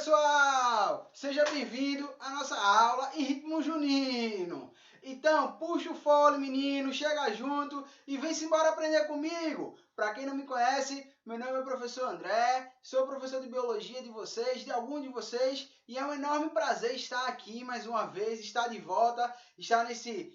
pessoal! Seja bem-vindo à nossa aula em ritmo junino. Então, puxa o fole, menino, chega junto e vem-se embora aprender comigo. Para quem não me conhece, meu nome é professor André, sou professor de biologia de vocês, de algum de vocês, e é um enorme prazer estar aqui mais uma vez, estar de volta, estar nesse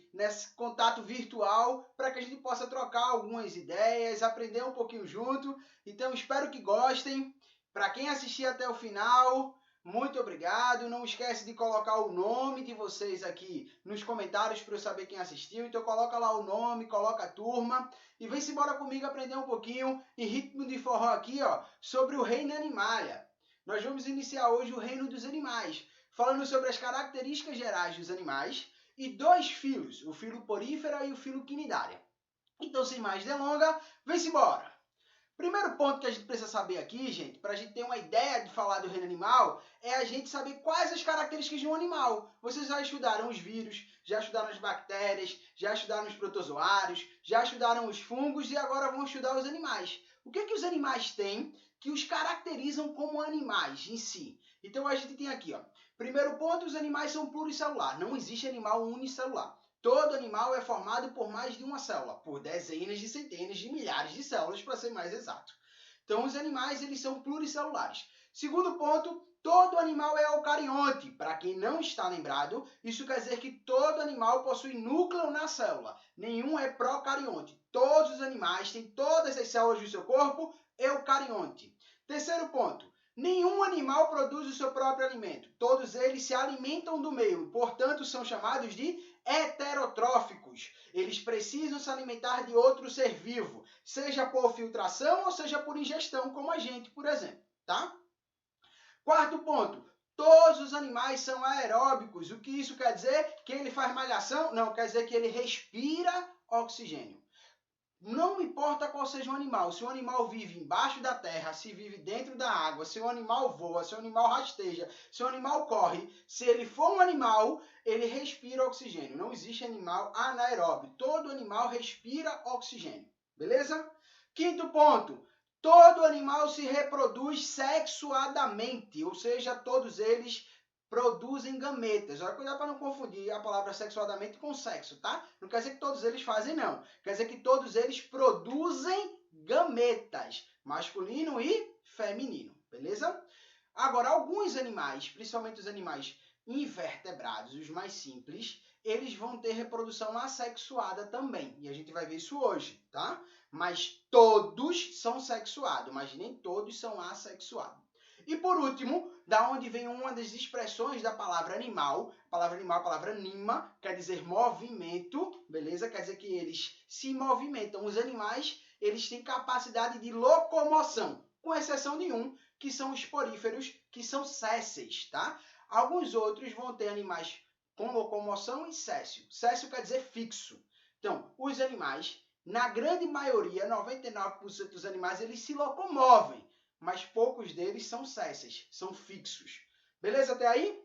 contato virtual, para que a gente possa trocar algumas ideias, aprender um pouquinho junto. Então, espero que gostem. Para quem assistir até o final, muito obrigado. Não esquece de colocar o nome de vocês aqui nos comentários para eu saber quem assistiu. Então coloca lá o nome, coloca a turma e vem-se embora comigo aprender um pouquinho em ritmo de forró aqui, ó, sobre o reino animalia. Nós vamos iniciar hoje o reino dos animais, falando sobre as características gerais dos animais e dois filos, o filo porífera e o filo quinidária. Então, sem mais delongas, vem-se embora! Primeiro ponto que a gente precisa saber aqui, gente, para a gente ter uma ideia de falar do reino animal, é a gente saber quais as características de um animal. Vocês já estudaram os vírus, já estudaram as bactérias, já estudaram os protozoários, já estudaram os fungos e agora vão estudar os animais. O que os animais têm que os caracterizam como animais em si? Então a gente tem aqui, ó. Primeiro ponto, os animais são pluricelular. Não existe animal unicelular. Todo animal é formado por mais de uma célula, por dezenas de centenas de milhares de células, para ser mais exato. Então, os animais eles são pluricelulares. Segundo ponto, todo animal é eucarionte. Para quem não está lembrado, isso quer dizer que todo animal possui núcleo na célula. Nenhum é procarionte. Todos os animais têm todas as células do seu corpo eucarionte. Terceiro ponto, nenhum animal produz o seu próprio alimento. Todos eles se alimentam do meio, portanto, são chamados de heterotróficos. Eles precisam se alimentar de outro ser vivo, seja por filtração ou seja por ingestão, como a gente, por exemplo, tá? Quarto ponto, todos os animais são aeróbicos. O que isso quer dizer? Que ele faz malhação? Não, quer dizer que ele respira oxigênio. Não importa qual seja o animal, se o animal vive embaixo da terra, se vive dentro da água, se o animal voa, se o animal rasteja, se o animal corre, se ele for um animal, ele respira oxigênio. Não existe animal anaeróbio. Todo animal respira oxigênio. Beleza? Quinto ponto. Todo animal se reproduz sexuadamente, ou seja, todos eles produzem gametas. Olha, cuidado para não confundir a palavra sexuadamente com sexo, tá? Não quer dizer que todos eles fazem, não. Quer dizer que todos eles produzem gametas, masculino e feminino, beleza? Agora, alguns animais, principalmente os animais invertebrados, os mais simples, eles vão ter reprodução assexuada também. E a gente vai ver isso hoje, tá? Mas todos são sexuados, mas nem todos são assexuados. E por último, da onde vem uma das expressões da palavra animal, a palavra anima, quer dizer movimento, beleza? Quer dizer que eles se movimentam. Os animais, eles têm capacidade de locomoção, com exceção de um, que são os poríferos, que são sésseis, tá? Alguns outros vão ter animais com locomoção e céssio. Céssio quer dizer fixo. Então, os animais, na grande maioria, 99% dos animais, eles se locomovem, mas poucos deles são sésseis, são fixos. Beleza até aí?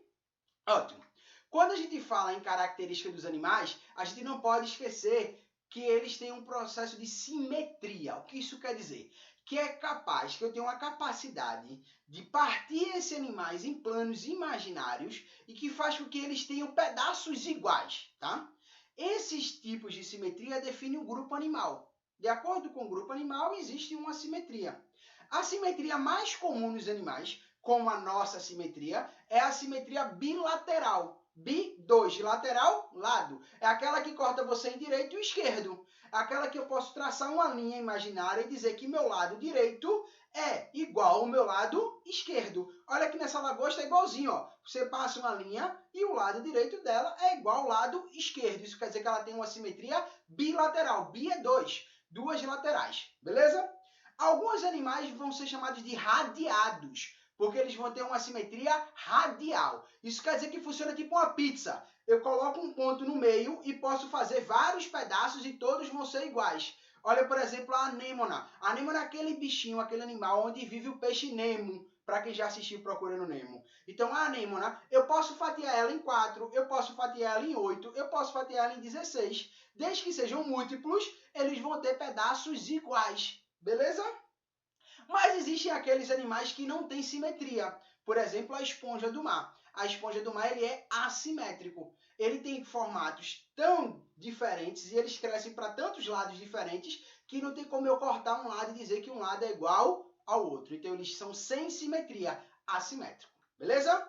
Ótimo. Quando a gente fala em características dos animais, a gente não pode esquecer que eles têm um processo de simetria. O que isso quer dizer? Que é capaz, que eu tenho uma capacidade de partir esses animais em planos imaginários e que faz com que eles tenham pedaços iguais, tá? Esses tipos de simetria definem o grupo animal. De acordo com o grupo animal, existe uma simetria. A simetria mais comum nos animais, como a nossa simetria, é a simetria bilateral. Bi, de lateral, lado. É aquela que corta você em direito e esquerdo. É aquela que eu posso traçar uma linha imaginária e dizer que meu lado direito é igual ao meu lado esquerdo. Olha que nessa lagosta é igualzinho, ó. Você passa uma linha e o lado direito dela é igual ao lado esquerdo. Isso quer dizer que ela tem uma simetria bilateral. Bi é duas laterais, beleza? Alguns animais vão ser chamados de radiados, porque eles vão ter uma simetria radial. Isso quer dizer que funciona tipo uma pizza. Eu coloco um ponto no meio e posso fazer vários pedaços e todos vão ser iguais. Olha, por exemplo, a anêmona. A anêmona é aquele bichinho, aquele animal onde vive o peixe Nemo, para quem já assistiu Procurando Nemo. Então, a anêmona, eu posso fatiar ela em 4, eu posso fatiar ela em 8, eu posso fatiar ela em 16. Desde que sejam múltiplos, eles vão ter pedaços iguais. Beleza? Mas existem aqueles animais que não têm simetria. Por exemplo, a esponja do mar. A esponja do mar ele é assimétrico. Ele tem formatos tão diferentes e eles crescem para tantos lados diferentes que não tem como eu cortar um lado e dizer que um lado é igual ao outro. Então, eles são sem simetria, assimétrico. Beleza?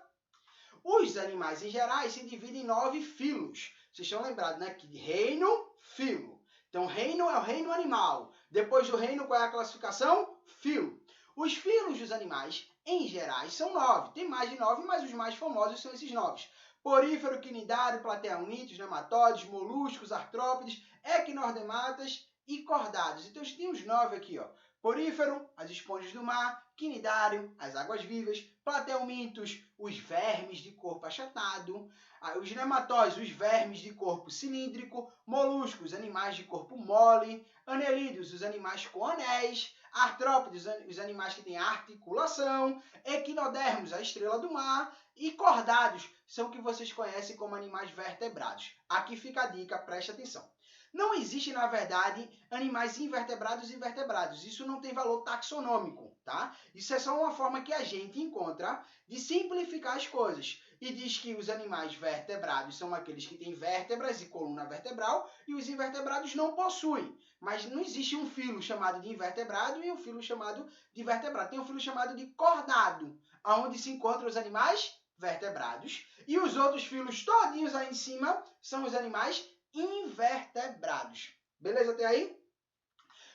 Os animais em geral se dividem em 9 filos. Vocês estão lembrados, né? Que reino, filo. Então, reino é o reino animal. Depois do reino, qual é a classificação? Filo. Os filos dos animais, em geral, são 9. Tem mais de 9, mas os mais famosos são esses 9. Porífero, quinidário, plateamídeos, nematóides, moluscos, artrópodes, equinordermatas e cordados. Então, a gente tem os 9 aqui, ó. Porífero, as esponjas do mar, quinidário, as águas-vivas, platelmintos, os vermes de corpo achatado, os nematóides, os vermes de corpo cilíndrico, moluscos, animais de corpo mole, anelídeos, os animais com anéis, artrópodes, os animais que têm articulação, equinodermos, a estrela do mar, e cordados, são o que vocês conhecem como animais vertebrados. Aqui fica a dica, preste atenção. Não existe, na verdade, animais invertebrados e vertebrados. Isso não tem valor taxonômico, tá? Isso é só uma forma que a gente encontra de simplificar as coisas. E diz que os animais vertebrados são aqueles que têm vértebras e coluna vertebral e os invertebrados não possuem. Mas não existe um filo chamado de invertebrado e um filo chamado de vertebrado. Tem um filo chamado de cordado, onde se encontram os animais vertebrados. E os outros filos todinhos aí em cima são os animais invertebrados. Beleza até aí?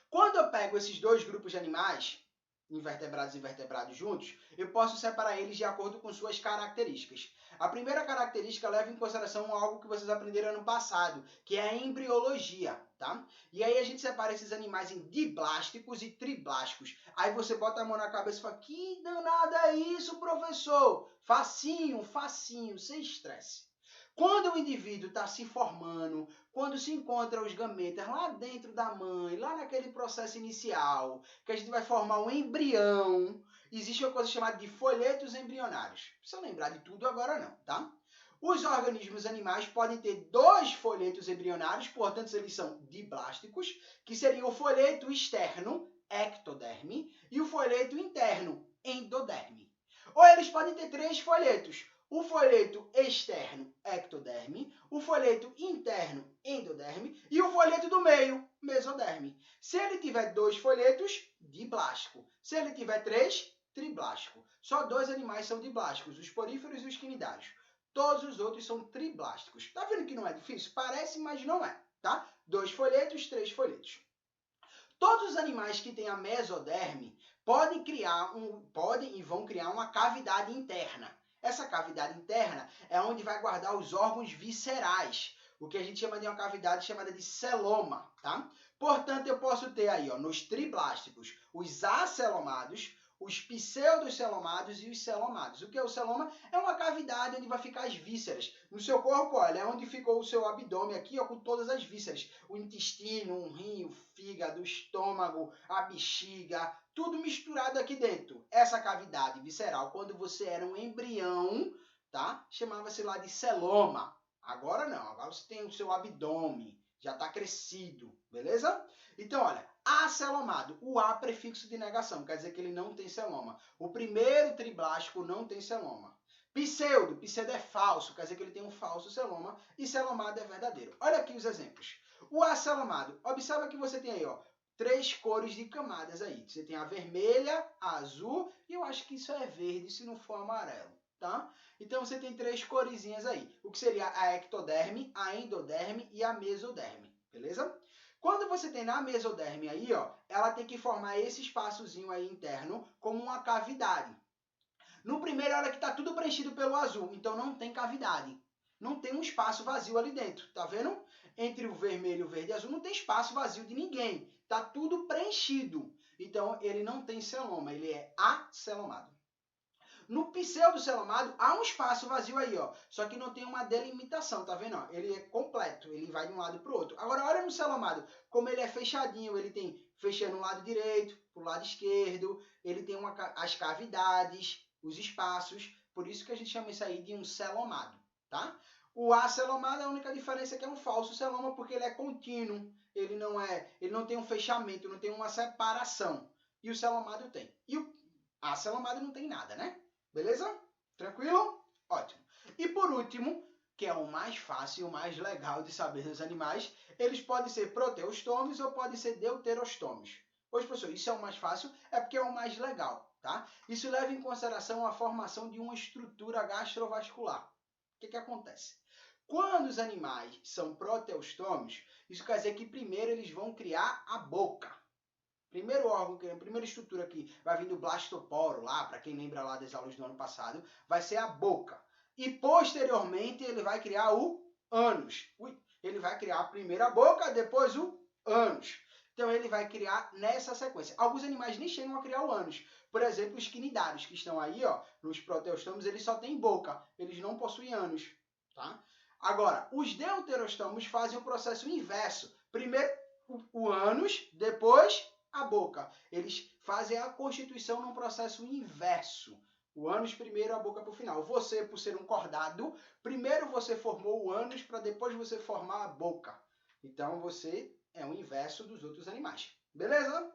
Quando eu pego esses dois grupos de animais, invertebrados e vertebrados juntos, eu posso separar eles de acordo com suas características. A primeira característica leva em consideração algo que vocês aprenderam ano passado, que é a embriologia, tá? E aí a gente separa esses animais em diblásticos e triblásticos. Aí você bota a mão na cabeça e fala, que danada é isso, professor? Facinho, facinho, sem estresse. Quando o indivíduo está se formando, quando se encontra os gametas lá dentro da mãe, lá naquele processo inicial, que a gente vai formar um embrião, existe uma coisa chamada de folhetos embrionários. Não precisa lembrar de tudo agora não, tá? Os organismos animais podem ter 2 folhetos embrionários, portanto eles são diblásticos, que seriam o folheto externo, ectoderme, e o folheto interno, endoderme. Ou eles podem ter 3 folhetos, o folheto externo, ectoderme, o folheto interno, endoderme, e o folheto do meio, mesoderme. Se ele tiver 2 folhetos, diblástico. Se ele tiver 3, triblástico. Só 2 animais são diblásticos, os poríferos e os quinidários. Todos os outros são triblásticos. Tá vendo que não é difícil? Parece, mas não é, tá? 2 folhetos, 3 folhetos. Todos os animais que têm a mesoderme podem e vão criar uma cavidade interna. Essa cavidade interna é onde vai guardar os órgãos viscerais, o que a gente chama de uma cavidade chamada de celoma, tá? Portanto, eu posso ter aí, ó, nos triblásticos, os acelomados, os pseudocelomados e os celomados. O que é o celoma? É uma cavidade onde vai ficar as vísceras. No seu corpo, olha, é onde ficou o seu abdômen aqui, ó, com todas as vísceras. O intestino, o rim, o fígado, o estômago, a bexiga, tudo misturado aqui dentro. Essa cavidade visceral, quando você era um embrião, tá? Chamava-se lá de celoma. Agora não, agora você tem o seu abdômen, já está crescido, beleza? Então, olha, acelomado, o A prefixo de negação, quer dizer que ele não tem celoma. O primeiro triblástico não tem celoma. Pseudo é falso, quer dizer que ele tem um falso celoma, e celomado é verdadeiro. Olha aqui os exemplos. O acelomado, observa que você tem aí, ó, 3 cores de camadas aí. Você tem a vermelha, a azul, e eu acho que isso é verde, se não for amarelo, tá? Então, você tem 3 coresinhas aí, o que seria a ectoderme, a endoderme e a mesoderme, beleza? Quando você tem na mesoderme aí, ó, ela tem que formar esse espaçozinho aí interno como uma cavidade. No primeiro, olha que está tudo preenchido pelo azul, então não tem cavidade. Não tem um espaço vazio ali dentro, tá vendo? Entre o vermelho, o verde e o azul não tem espaço vazio de ninguém. Tá tudo preenchido. Então, ele não tem celoma, ele é acelomado. No pseudocelomado, há um espaço vazio aí, ó. Só que não tem uma delimitação, tá vendo? Ó? Ele é completo, ele vai de um lado para o outro. Agora, olha no celomado, como ele é fechadinho, ele tem fechando o lado direito, pro lado esquerdo, ele tem as cavidades, os espaços, por isso que a gente chama isso aí de um celomado, tá? O acelomado, a única diferença é que é um falso celoma, porque ele é contínuo, ele não tem um fechamento, não tem uma separação. E o celomado tem. E o acelomado não tem nada, né? Beleza? Tranquilo? Ótimo. E por último, que é o mais fácil e o mais legal de saber dos animais, eles podem ser proteostômios ou podem ser deuterostômios. Pois, professor, isso é o mais fácil, é porque é o mais legal, tá? Isso leva em consideração a formação de uma estrutura gastrovascular. O que acontece? Quando os animais são proteostômios, isso quer dizer que primeiro eles vão criar a boca. Primeiro órgão, a primeira estrutura que vai vir do blastoporo lá, para quem lembra lá das aulas do ano passado, vai ser a boca. E posteriormente ele vai criar o ânus. Ele vai criar primeiro a boca, depois o ânus. Então ele vai criar nessa sequência. Alguns animais nem chegam a criar o ânus. Por exemplo, os quinidários que estão aí, ó, nos proteostômios, eles só têm boca, eles não possuem ânus, tá? Agora, os deuterostômios fazem o processo inverso. Primeiro o ânus, depois a boca. Eles fazem a constituição num processo inverso. O ânus primeiro, a boca para o final. Você, por ser um cordado, primeiro você formou o ânus para depois você formar a boca. Então você é o inverso dos outros animais. Beleza?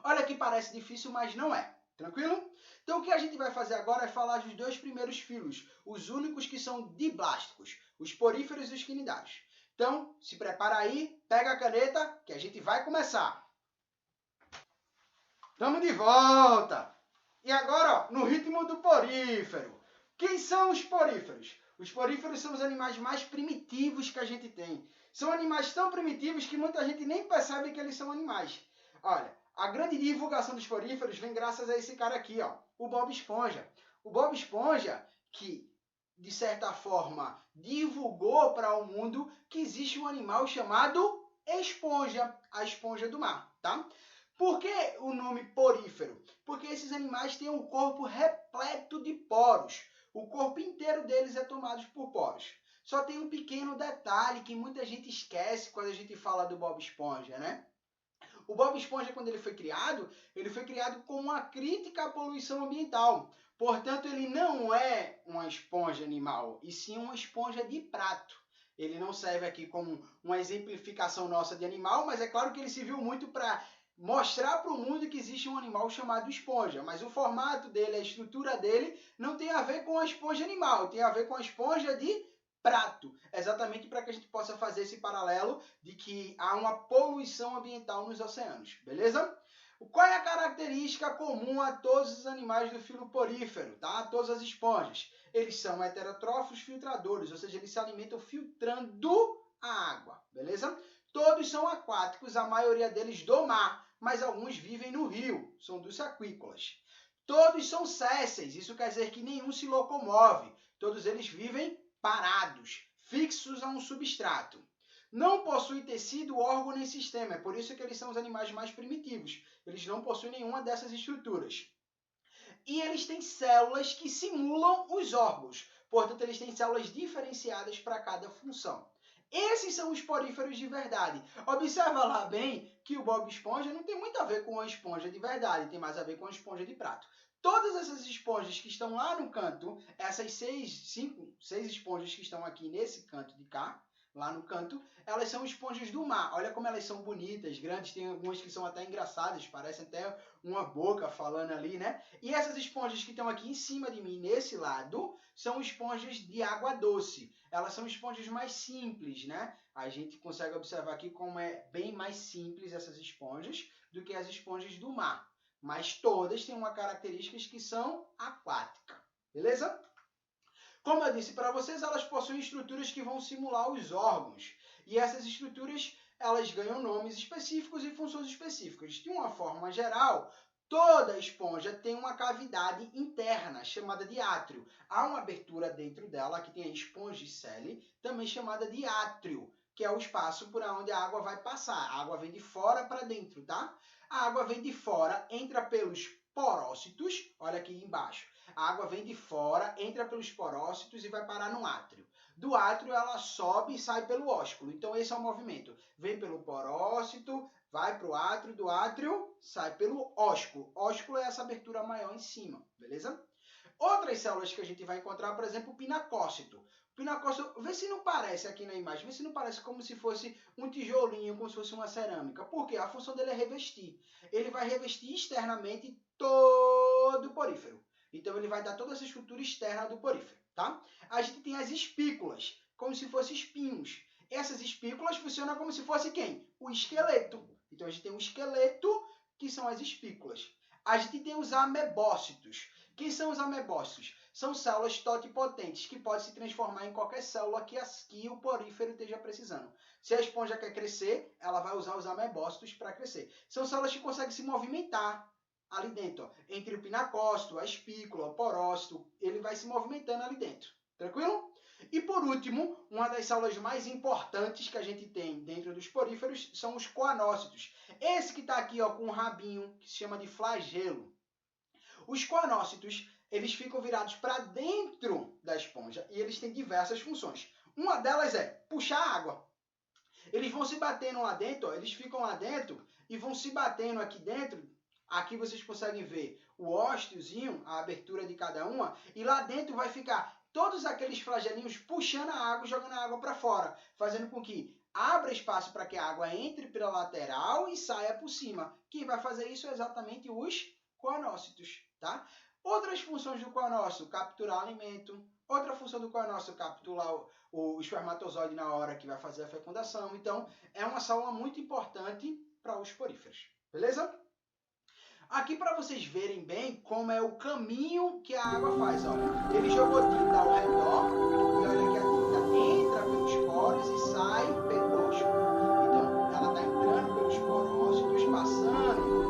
Olha que parece difícil, mas não é. Tranquilo? Então o que a gente vai fazer agora é falar dos dois primeiros filos, os únicos que são diblásticos, os poríferos e os quinidários. Então, se prepara aí, pega a caneta, que a gente vai começar. Estamos de volta! E agora, ó, no ritmo do porífero. Quem são os poríferos? Os poríferos são os animais mais primitivos que a gente tem. São animais tão primitivos que muita gente nem percebe que eles são animais. Olha, a grande divulgação dos poríferos vem graças a esse cara aqui, ó, o Bob Esponja. O Bob Esponja, que de certa forma divulgou para o mundo que existe um animal chamado esponja, a esponja do mar, tá? Por que o nome porífero? Porque esses animais têm um corpo repleto de poros. O corpo inteiro deles é tomado por poros. Só tem um pequeno detalhe que muita gente esquece quando a gente fala do Bob Esponja, né? O Bob Esponja, quando ele foi criado como uma crítica à poluição ambiental. Portanto, ele não é uma esponja animal, e sim uma esponja de prato. Ele não serve aqui como uma exemplificação nossa de animal, mas é claro que ele serviu muito para mostrar para o mundo que existe um animal chamado esponja, mas o formato dele, a estrutura dele, não tem a ver com a esponja animal, tem a ver com a esponja de prato, exatamente para que a gente possa fazer esse paralelo de que há uma poluição ambiental nos oceanos, beleza? Qual é a característica comum a todos os animais do filo porífero, tá? A todas as esponjas? Eles são heterotrófos filtradores, ou seja, eles se alimentam filtrando a água, beleza? Todos são aquáticos, a maioria deles do mar, mas alguns vivem no rio, são dos aquícolas. Todos são sésseis, isso quer dizer que nenhum se locomove, todos eles vivem parados, fixos a um substrato. Não possuem tecido, órgão nem sistema, é por isso que eles são os animais mais primitivos. Eles não possuem nenhuma dessas estruturas. E eles têm células que simulam os órgãos, portanto eles têm células diferenciadas para cada função. Esses são os poríferos de verdade. Observa lá bem que o Bob Esponja não tem muito a ver com a esponja de verdade, tem mais a ver com a esponja de prato. Todas essas esponjas que estão lá no canto, essas seis esponjas que estão aqui nesse canto de cá, lá no canto, elas são esponjas do mar. Olha como elas são bonitas, grandes, tem algumas que são até engraçadas, parecem até uma boca falando ali, né? E essas esponjas que estão aqui em cima de mim, nesse lado, são esponjas de água doce. Elas são esponjas mais simples, né? A gente consegue observar aqui como é bem mais simples essas esponjas do que as esponjas do mar. Mas todas têm uma característica que são aquáticas, beleza? Como eu disse para vocês, elas possuem estruturas que vão simular os órgãos. E essas estruturas, elas ganham nomes específicos e funções específicas. De uma forma geral, toda esponja tem uma cavidade interna, chamada de átrio. Há uma abertura dentro dela, que tem a espongicele, também chamada de átrio, que é o espaço por onde a água vai passar. A água vem de fora para dentro, tá? A água vem de fora, entra pelos porócitos, olha aqui embaixo. A água vem de fora, entra pelos porócitos e vai parar no átrio. Do átrio ela sobe e sai pelo ósculo. Então esse é o movimento. Vem pelo porócito, vai para o átrio, do átrio sai pelo ósculo. Ósculo é essa abertura maior em cima, beleza? Outras células que a gente vai encontrar, por exemplo, o pinacócito. O pinacócito, vê se não parece aqui na imagem, vê se não parece como se fosse um tijolinho, como se fosse uma cerâmica. Por quê? A função dele é revestir. Ele vai revestir externamente todo o porífero. Então ele vai dar toda essa estrutura externa do porífero, tá? A gente tem as espículas, como se fossem espinhos. Essas espículas funcionam como se fosse quem? O esqueleto. Então a gente tem o esqueleto, que são as espículas. A gente tem os amebócitos. Quem são os amebócitos? São células totipotentes, que podem se transformar em qualquer célula que o porífero esteja precisando. Se a esponja quer crescer, ela vai usar os amebócitos para crescer. São células que conseguem se movimentar ali dentro, ó, entre o pinacócito, a espícula, o porócito, ele vai se movimentando ali dentro. Tranquilo? E por último, uma das células mais importantes que a gente tem dentro dos poríferos são os coanócitos. Esse que está aqui ó, com um rabinho, que se chama de flagelo. Os coanócitos, eles ficam virados para dentro da esponja e eles têm diversas funções. Uma delas é puxar água. Eles vão se batendo lá dentro, ó, eles ficam lá dentro e vão se batendo aqui dentro. Aqui vocês conseguem ver o ósteozinho, a abertura de cada uma, e lá dentro vai ficar todos aqueles flagelinhos puxando a água, jogando a água para fora, fazendo com que abra espaço para que a água entre pela lateral e saia por cima. Quem vai fazer isso é exatamente os coanócitos, tá? Outras funções do coanócito, capturar alimento. Outra função do coanócito, capturar o espermatozoide na hora que vai fazer a fecundação. Então, é uma célula muito importante para os poríferos. Beleza? Aqui para vocês verem bem como é o caminho que a água faz. Olha, ele jogou tinta ao redor e olha que a tinta entra pelos poros e sai pelo ósculo. Então, ela está entrando pelos porócitos, passando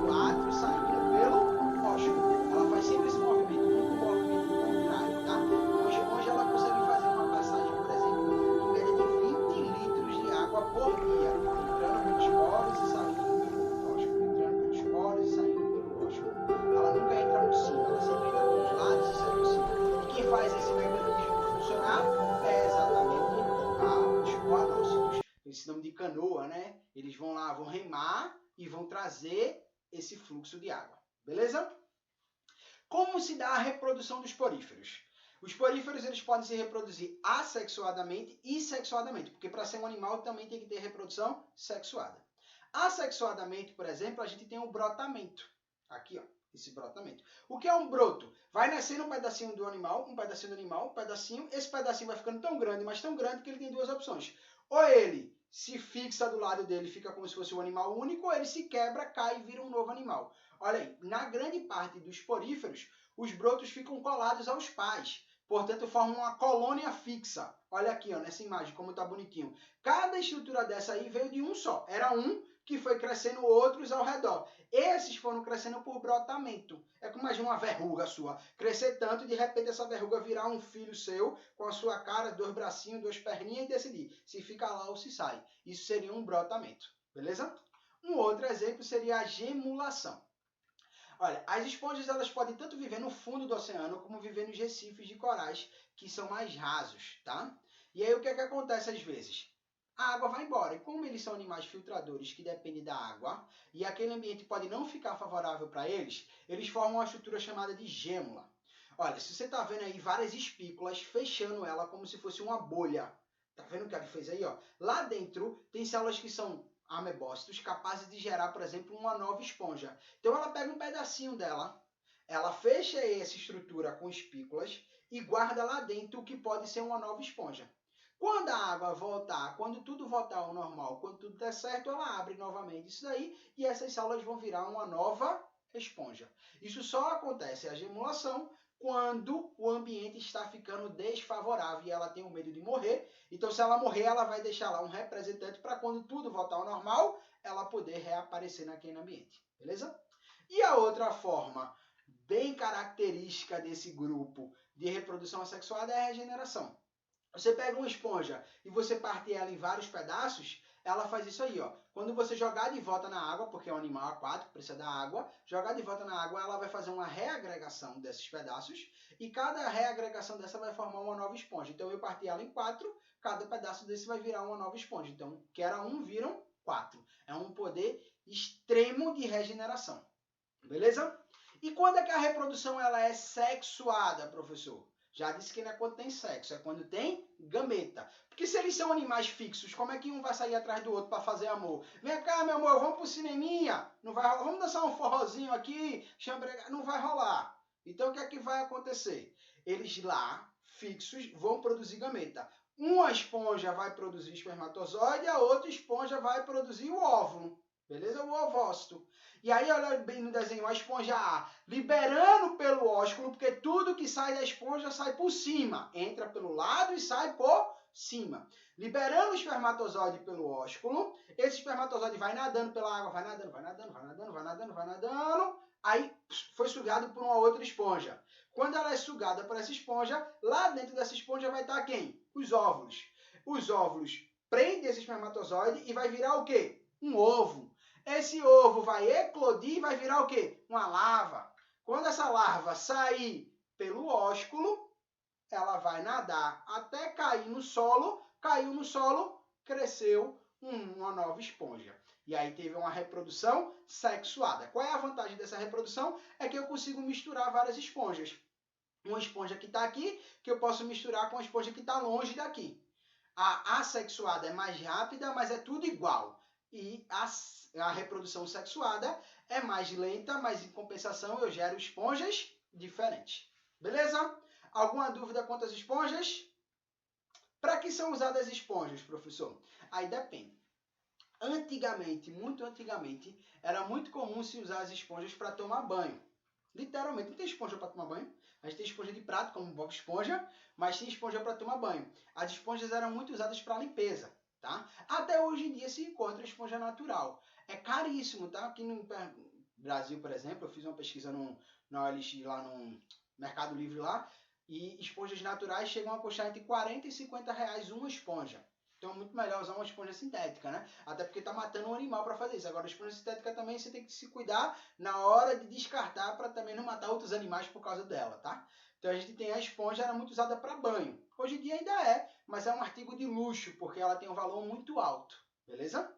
do átrio, saindo pelo ósculo. Ela faz sempre esse movimento, nunca um movimento contrário, tá? Uma esponja ela consegue fazer uma passagem, por exemplo, em média de 20 litros de água por dia, entrando pelos poros e saindo pelo ósculo, entrando pelos poros e saindo pelo ósculo. Ela nunca entra por cima, ela sempre entra pelos lados e sai por cima. E quem faz esse mecanismo funcionar é exatamente os coanócitos. Esse nome de canoa, né? Eles vão lá, vão remar e vão trazer esse fluxo de água. Beleza? Como se dá a reprodução dos poríferos? Os poríferos eles podem se reproduzir assexuadamente e sexuadamente, porque para ser um animal também tem que ter reprodução sexuada. Assexuadamente, por exemplo, a gente tem o brotamento. Aqui, ó, esse brotamento. O que é um broto? Vai nascendo um pedacinho do animal, um pedacinho do animal, um pedacinho. Esse pedacinho vai ficando tão grande, mas tão grande que ele tem duas opções. Ou ele se fixa do lado dele, fica como se fosse um animal único, ou ele se quebra, cai e vira um novo animal. Olha aí, na grande parte dos poríferos, os brotos ficam colados aos pais. Portanto, formam uma colônia fixa. Olha aqui, ó, nessa imagem, como está bonitinho. Cada estrutura dessa aí veio de um só. Era um que foi crescendo outros ao redor. Esses foram crescendo por brotamento. É como imagina uma verruga sua. Crescer tanto e de repente essa verruga virar um filho seu com a sua cara, 2 bracinhos, 2 perninhas e decidir se fica lá ou se sai. Isso seria um brotamento. Beleza? Um outro exemplo seria a gemulação. Olha, as esponjas elas podem tanto viver no fundo do oceano como viver nos recifes de corais, que são mais rasos, tá? E aí o que é que acontece às vezes? A água vai embora. E como eles são animais filtradores que dependem da água, e aquele ambiente pode não ficar favorável para eles, eles formam uma estrutura chamada de gêmula. Olha, se você está vendo aí várias espículas fechando ela como se fosse uma bolha. Tá vendo o que ele fez aí? Ó? Lá dentro tem células que são amebócitos capazes de gerar, por exemplo, uma nova esponja. Então ela pega um pedacinho dela, ela fecha essa estrutura com espículas e guarda lá dentro o que pode ser uma nova esponja. Quando a água voltar, quando tudo voltar ao normal, quando tudo der certo, ela abre novamente isso daí e essas células vão virar uma nova esponja. Isso só acontece, a gemulação, quando o ambiente está ficando desfavorável e ela tem o medo de morrer. Então, se ela morrer, ela vai deixar lá um representante para quando tudo voltar ao normal, ela poder reaparecer naquele ambiente. Beleza? E a outra forma bem característica desse grupo de reprodução assexuada é a regeneração. Você pega uma esponja e você parte ela em vários pedaços, ela faz isso aí, ó. Quando você jogar de volta na água, porque é um animal aquático, precisa da água, jogar de volta na água, ela vai fazer uma reagregação desses pedaços e cada reagregação dessa vai formar uma nova esponja. Então eu parti ela em 4, cada pedaço desse vai virar uma nova esponja. Então, que era 1, viram 4. É um poder extremo de regeneração. Beleza? E quando é que a reprodução ela é sexuada, professor? Já disse que não é quando tem sexo, é quando tem gameta. Porque se eles são animais fixos, como é que um vai sair atrás do outro para fazer amor? Vem cá, meu amor, vamos pro cineminha? Não vai rolar. Vamos dançar um forrozinho aqui? Não vai rolar. Então, o que é que vai acontecer? Eles lá, fixos, vão produzir gameta. Uma esponja vai produzir espermatozoide, a outra esponja vai produzir o óvulo. Beleza? O ovócito. E aí, olha bem no desenho, a esponja A liberando pelo ósculo, porque tudo que sai da esponja sai por cima. Entra pelo lado e sai por cima. Liberando o espermatozoide pelo ósculo, esse espermatozoide vai nadando pela água, vai nadando, vai nadando, vai nadando, vai nadando, vai nadando. Aí foi sugado por uma outra esponja. Quando ela é sugada por essa esponja, lá dentro dessa esponja vai estar quem? Os óvulos. Os óvulos prendem esse espermatozoide e vai virar o quê? Um ovo. Esse ovo vai eclodir e vai virar o quê? Uma larva. Quando essa larva sair pelo ósculo, ela vai nadar até cair no solo. Caiu no solo, cresceu uma nova esponja. E aí teve uma reprodução sexuada. Qual é a vantagem dessa reprodução? É que eu consigo misturar várias esponjas. Uma esponja que está aqui, que eu posso misturar com a esponja que está longe daqui. A assexuada é mais rápida, mas é tudo igual. E a reprodução sexuada é mais lenta, mas em compensação eu gero esponjas diferentes. Beleza? Alguma dúvida quanto às esponjas? Para que são usadas as esponjas, professor? Aí depende. Antigamente, muito antigamente, era muito comum se usar as esponjas para tomar banho. Literalmente, não tem esponja para tomar banho. A gente tem esponja de prato, como Bob Esponja, mas tem esponja para tomar banho. As esponjas eram muito usadas para limpeza, tá? Até hoje em dia se encontra esponja natural. É caríssimo, tá? Aqui no Brasil, por exemplo, eu fiz uma pesquisa na OLX, lá no Mercado Livre lá, e esponjas naturais chegam a custar entre 40 e 50 reais uma esponja. Então é muito melhor usar uma esponja sintética, né? Até porque está matando um animal para fazer isso. Agora, a esponja sintética também você tem que se cuidar na hora de descartar para também não matar outros animais por causa dela, tá? Então a gente tem a esponja, era muito usada para banho. Hoje em dia ainda é, mas é um artigo de luxo, porque ela tem um valor muito alto, beleza?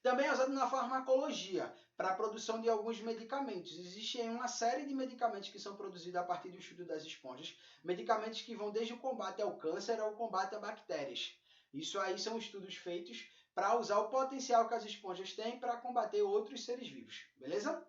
Também é usado na farmacologia, para a produção de alguns medicamentos. Existe uma série de medicamentos que são produzidos a partir do estudo das esponjas. Medicamentos que vão desde o combate ao câncer ao combate a bactérias. Isso aí são estudos feitos para usar o potencial que as esponjas têm para combater outros seres vivos, beleza?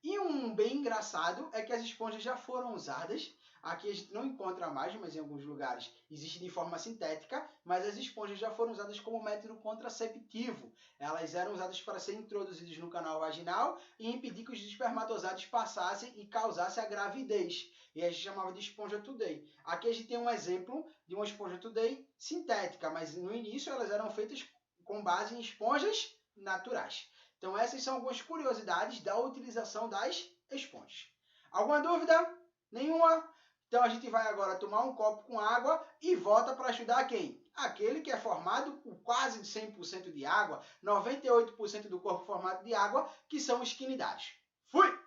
E um bem engraçado é que as esponjas já foram usadas. Aqui a gente não encontra mais, mas em alguns lugares existe de forma sintética, mas as esponjas já foram usadas como método contraceptivo. Elas eram usadas para serem introduzidas no canal vaginal e impedir que os espermatozoides passassem e causassem a gravidez. E a gente chamava de esponja Today. Aqui a gente tem um exemplo de uma esponja Today sintética, mas no início elas eram feitas com base em esponjas naturais. Então essas são algumas curiosidades da utilização das esponjas. Alguma dúvida? Nenhuma? Então a gente vai agora tomar um copo com água e volta para estudar quem? Aquele que é formado por quase 100% de água, 98% do corpo formado de água, que são os quinidários. Fui!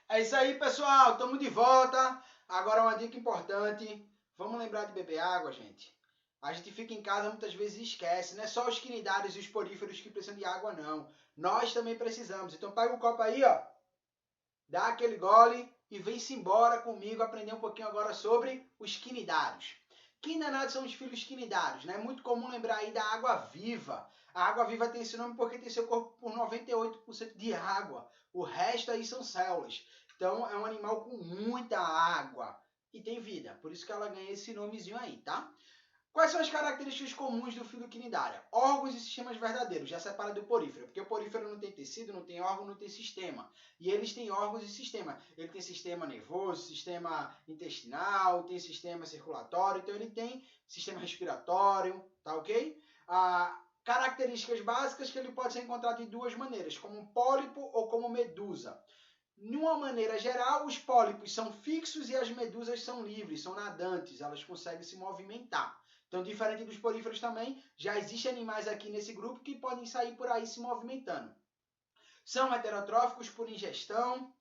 É isso aí, pessoal. Estamos de volta. Agora uma dica importante. Vamos lembrar de beber água, gente. A gente fica em casa muitas vezes e esquece. Não é só os quinidários e os poríferos que precisam de água, não. Nós também precisamos. Então pega o copo aí, ó. Dá aquele gole e vem-se embora comigo aprender um pouquinho agora sobre os quinidários. Quem danados são os filhos quinidários? Né? É muito comum lembrar aí da água viva. A água viva tem esse nome porque tem seu corpo por 98% de água. O resto aí são células. Então é um animal com muita água e tem vida. Por isso que ela ganha esse nomezinho aí, tá? Quais são as características comuns do filo quinidário? Órgãos e sistemas verdadeiros, já separa do porífero, porque o porífero não tem tecido, não tem órgão, não tem sistema. E eles têm órgãos e sistema. Ele tem sistema nervoso, sistema intestinal, tem sistema circulatório, então ele tem sistema respiratório, tá ok? Características básicas que ele pode ser encontrado de duas maneiras, como um pólipo ou como medusa. De uma maneira geral, os pólipos são fixos e as medusas são livres, são nadantes, elas conseguem se movimentar. Então, diferente dos poríferos também, já existem animais aqui nesse grupo que podem sair por aí se movimentando. São heterotróficos por ingestão.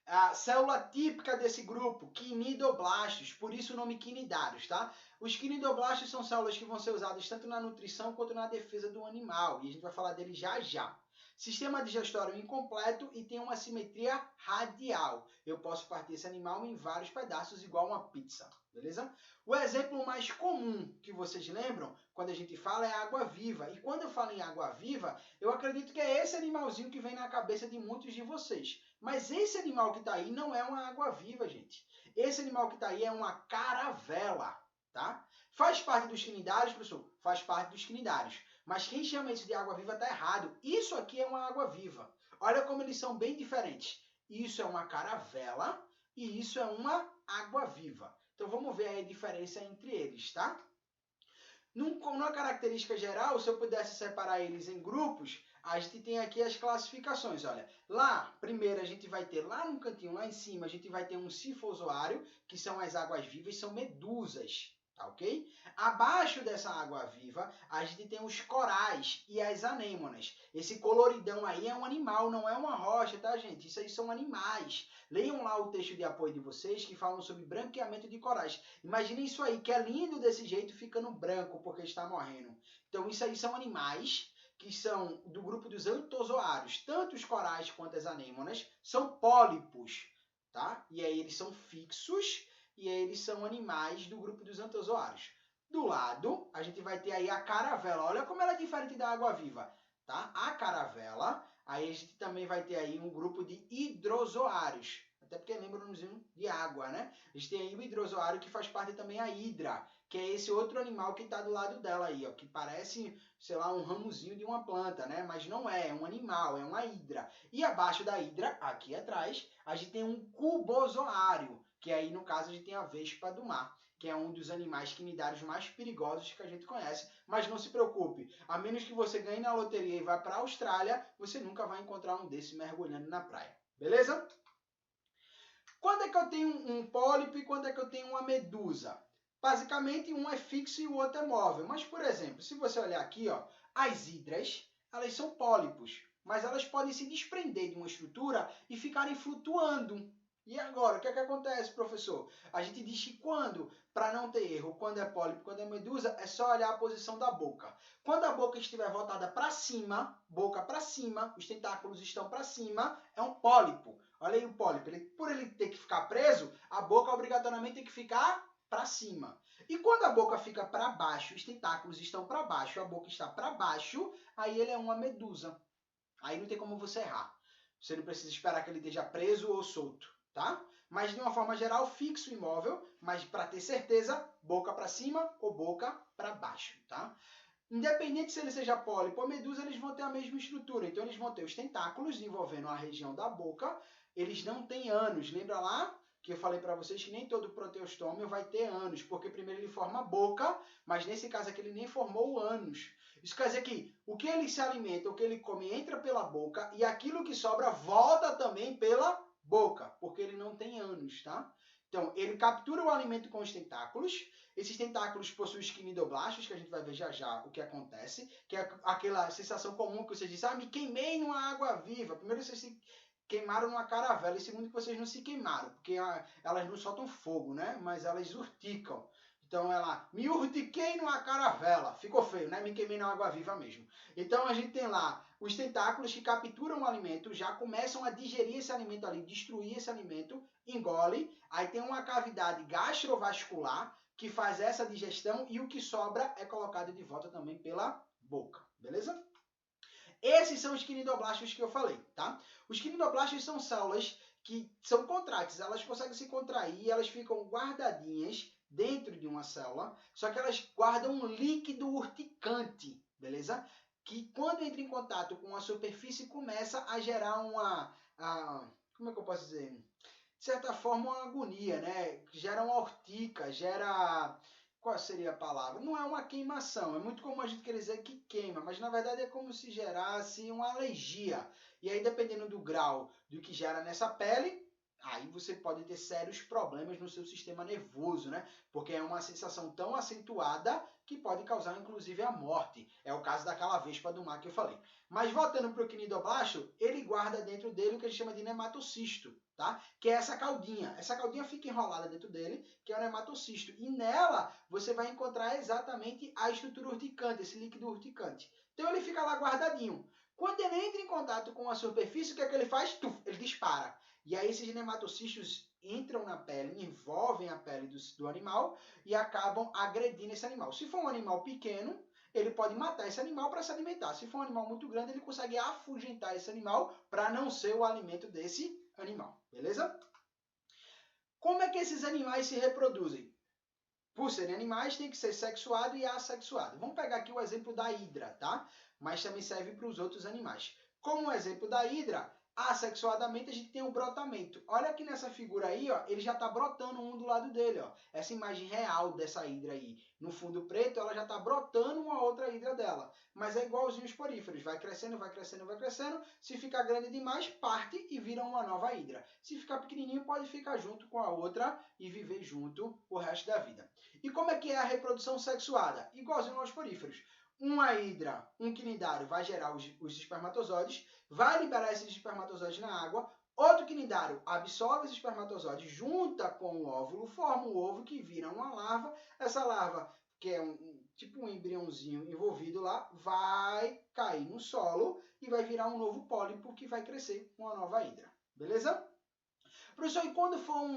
A célula típica desse grupo, quinidoblastos, por isso o nome quinidários, tá? Os quinidoblastos são células que vão ser usadas tanto na nutrição quanto na defesa do animal, e a gente vai falar deles já já. Sistema digestório incompleto e tem uma simetria radial. Eu posso partir esse animal em vários pedaços, igual uma pizza, beleza? O exemplo mais comum que vocês lembram, quando a gente fala, é a água-viva. E quando eu falo em água-viva, eu acredito que é esse animalzinho que vem na cabeça de muitos de vocês. Mas esse animal que está aí não é uma água-viva, gente. Esse animal que está aí é uma caravela, tá? Faz parte dos quinidários, professor? Faz parte dos quinidários. Mas quem chama isso de água-viva está errado. Isso aqui é uma água-viva. Olha como eles são bem diferentes. Isso é uma caravela e isso é uma água-viva. Então vamos ver aí a diferença entre eles, tá? Numa característica geral, se eu pudesse separar eles em grupos, a gente tem aqui as classificações. Olha, lá, primeiro a gente vai ter, lá no cantinho, lá em cima, a gente vai ter um sifozoário, que são as águas-vivas, são medusas, tá ok? Abaixo dessa água-viva, a gente tem os corais e as anêmonas. Esse coloridão aí é um animal, não é uma rocha, tá, gente? Isso aí são animais. Leiam lá o texto de apoio de vocês que falam sobre branqueamento de corais. Imaginem isso aí, que é lindo desse jeito, ficando branco porque está morrendo. Então isso aí são animais que são do grupo dos antozoários. Tanto os corais quanto as anêmonas são pólipos, tá? E aí eles são fixos e aí eles são animais do grupo dos antozoários. Do lado, a gente vai ter aí a caravela. Olha como ela é diferente da água-viva, tá? A caravela, aí a gente também vai ter aí um grupo de hidrozoários. Até porque lembra o nomezinho de água, né? A gente tem aí o hidrozoário que faz parte também a hidra, que é esse outro animal que está do lado dela aí, ó, que parece, sei lá, um ramozinho de uma planta, né? Mas não é, é um animal, é uma hidra. E abaixo da hidra, aqui atrás, a gente tem um cubozoário, que aí no caso a gente tem a vespa do mar, que é um dos animais quinidários mais perigosos que a gente conhece. Mas não se preocupe, a menos que você ganhe na loteria e vá para a Austrália, você nunca vai encontrar um desse mergulhando na praia. Beleza? Quando é que eu tenho um pólipo e quando é que eu tenho uma medusa? Basicamente, um é fixo e o outro é móvel. Mas, por exemplo, se você olhar aqui, ó, as hidras, elas são pólipos, mas elas podem se desprender de uma estrutura e ficarem flutuando. E agora, o que é que acontece, professor? A gente diz que quando, para não ter erro, quando é pólipo, quando é medusa, é só olhar a posição da boca. Quando a boca estiver voltada para cima, boca para cima, os tentáculos estão para cima, é um pólipo. Olha aí o pólipo. Por ele ter que ficar preso, a boca obrigatoriamente tem que ficar para cima. E quando a boca fica para baixo, os tentáculos estão para baixo, a boca está para baixo, aí ele é uma medusa. Aí não tem como você errar. Você não precisa esperar que ele esteja preso ou solto, tá? Mas de uma forma geral, fixo, imóvel, mas para ter certeza, boca para cima ou boca para baixo, tá? Independente se ele seja pólipo ou medusa, eles vão ter a mesma estrutura. Então, eles vão ter os tentáculos envolvendo a região da boca. Eles não têm ânus. Lembra lá que eu falei para vocês que nem todo proteostômio vai ter ânus, porque primeiro ele forma a boca, mas nesse caso aqui ele nem formou o ânus. Isso quer dizer que o que ele se alimenta, o que ele come entra pela boca e aquilo que sobra volta também pela boca, porque ele não tem ânus, tá? Então, ele captura o alimento com os tentáculos. Esses tentáculos possuem os quinidoblastos, que a gente vai ver já já o que acontece, que é aquela sensação comum que você diz, ah, me queimei numa água viva. Primeiro vocês se queimaram numa caravela, e segundo que vocês não se queimaram, porque elas não soltam fogo, né? Mas elas urticam. Então ela, me urtiquei numa caravela. Ficou feio, né? Me queimei na água viva mesmo. Então a gente tem lá os tentáculos que capturam o alimento, já começam a digerir esse alimento ali, destruir esse alimento, engole. Aí tem uma cavidade gastrovascular que faz essa digestão e o que sobra é colocado de volta também pela boca, beleza? Esses são os quinidoblastos que eu falei, tá? Os quinidoblastos são células que são contráteis, elas conseguem se contrair, elas ficam guardadinhas dentro de uma célula, só que elas guardam um líquido urticante, beleza? Que quando entra em contato com a superfície começa a gerar como é que eu posso dizer? De certa forma, uma agonia, né? Gera uma urtica, gera... Qual seria a palavra? Não é uma queimação, é muito comum a gente querer dizer que queima, mas na verdade é como se gerasse uma alergia. E aí, dependendo do grau do que gera nessa pele, aí você pode ter sérios problemas no seu sistema nervoso, né? Porque é uma sensação tão acentuada que pode causar, inclusive, a morte. É o caso daquela vespa do mar que eu falei. Mas voltando para o quinidoblasto, ele guarda dentro dele o que a gente chama de nematocisto, tá? Que é essa caldinha. Essa caldinha fica enrolada dentro dele, que é o nematocisto. E nela você vai encontrar exatamente a estrutura urticante, esse líquido urticante. Então ele fica lá guardadinho. Quando ele entra em contato com a superfície, o que é que ele faz? Tuf, ele dispara. E aí esses nematocistos entram na pele, envolvem a pele do animal e acabam agredindo esse animal. Se for um animal pequeno, ele pode matar esse animal para se alimentar. Se for um animal muito grande, ele consegue afugentar esse animal para não ser o alimento desse animal, beleza? Como é que esses animais se reproduzem? Por serem animais, tem que ser sexuado e assexuado. Vamos pegar aqui o exemplo da hidra, tá? Mas também serve para os outros animais. Como o exemplo da hidra, assexuadamente a gente tem o brotamento. Olha aqui nessa figura aí, ó, ele já está brotando um do lado dele, ó. Essa imagem real dessa hidra aí, no fundo preto, ela já está brotando uma outra hidra dela. Mas é igualzinho os poríferos, vai crescendo, vai crescendo, vai crescendo. Se ficar grande demais, parte e vira uma nova hidra. Se ficar pequenininho, pode ficar junto com a outra e viver junto o resto da vida. E como é que é a reprodução sexuada? Igualzinho aos poríferos. Uma hidra, um quinidário, vai gerar os espermatozoides, vai liberar esses espermatozoides na água, outro quinidário absorve esses espermatozoides, junta com o óvulo, forma um ovo que vira uma larva. Essa larva, que é tipo um embriãozinho envolvido lá, vai cair no solo e vai virar um novo pólipo que vai crescer uma nova hidra. Beleza? Professor, e quando for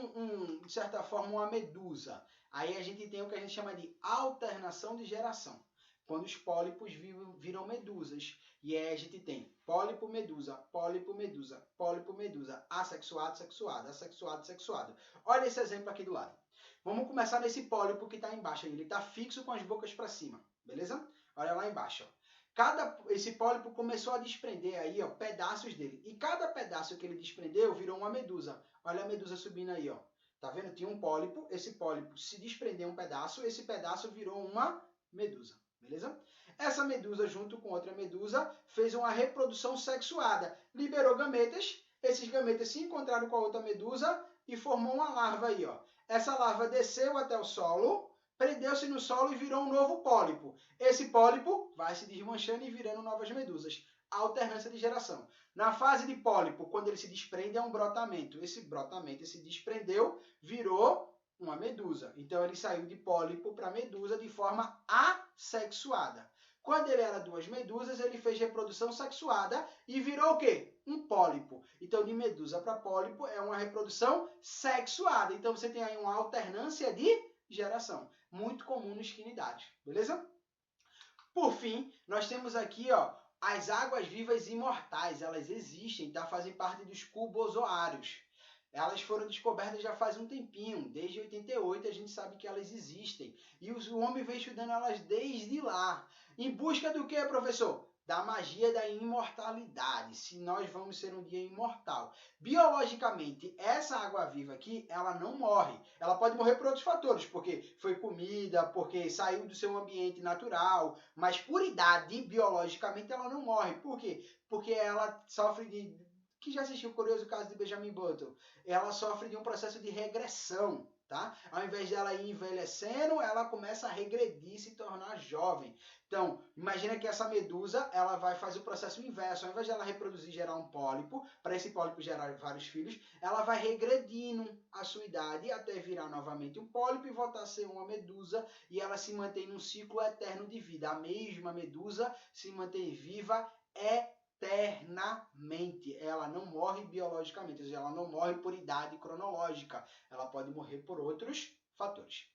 de certa forma, uma medusa? Aí a gente tem o que a gente chama de alternação de geração. Quando os pólipos viram medusas. E aí a gente tem pólipo, medusa, pólipo, medusa, pólipo, medusa, assexuado, sexuado, assexuado, sexuado. Olha esse exemplo aqui do lado. Vamos começar nesse pólipo que está embaixo. Ele está fixo com as bocas para cima, beleza? Olha lá embaixo. Esse pólipo começou a desprender aí, ó, pedaços dele. E cada pedaço que ele desprendeu virou uma medusa. Olha a medusa subindo aí, ó. Tá vendo? Tinha um pólipo, esse pólipo se desprendeu um pedaço, esse pedaço virou uma medusa, beleza? Essa medusa, junto com outra medusa, fez uma reprodução sexuada. Liberou gametas, esses gametas se encontraram com a outra medusa e formou uma larva aí, ó. Essa larva desceu até o solo, prendeu-se no solo e virou um novo pólipo. Esse pólipo vai se desmanchando e virando novas medusas. Alternância de geração. Na fase de pólipo, quando ele se desprende, é um brotamento. Esse brotamento se desprendeu, virou uma medusa. Então, ele saiu de pólipo para medusa de forma assexuada. Quando ele era duas medusas, ele fez reprodução sexuada e virou o quê? Um pólipo. Então, de medusa para pólipo é uma reprodução sexuada. Então, você tem aí uma alternância de geração. Muito comum nos quinidários, beleza? Por fim, nós temos aqui, ó, as águas-vivas imortais. Elas existem, tá? Fazem parte dos cubozoários. Elas foram descobertas já faz um tempinho, desde 88 a gente sabe que elas existem. E o homem vem estudando elas desde lá. Em busca do que, professor? Da magia da imortalidade, se nós vamos ser um dia imortal. Biologicamente, essa água-viva aqui, ela não morre. Ela pode morrer por outros fatores, porque foi comida, porque saiu do seu ambiente natural, mas por idade, biologicamente, ela não morre. Por quê? Porque ela sofre de... que já assistiu o curioso caso de Benjamin Button, ela sofre de um processo de regressão, tá? Ao invés dela ir envelhecendo, ela começa a regredir, se tornar jovem. Então, imagina que essa medusa, ela vai fazer o processo inverso. Ao invés de ela reproduzir, gerar um pólipo, para esse pólipo gerar vários filhos, ela vai regredindo a sua idade até virar novamente um pólipo e voltar a ser uma medusa, e ela se mantém num ciclo eterno de vida. A mesma medusa se mantém viva eternamente. Ela não morre biologicamente, ou seja, ela não morre por idade cronológica. Ela pode morrer por outros fatores.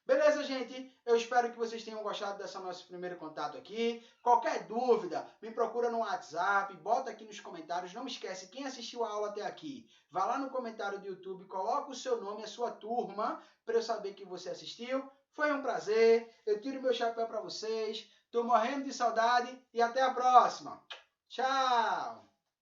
Beleza, gente? Eu espero que vocês tenham gostado desse nosso primeiro contato aqui. Qualquer dúvida, me procura no WhatsApp, bota aqui nos comentários. Não esquece, quem assistiu a aula até aqui, vá lá no comentário do YouTube, coloca o seu nome, a sua turma, para eu saber que você assistiu. Foi um prazer, eu tiro meu chapéu para vocês. Estou morrendo de saudade e até a próxima. Tchau!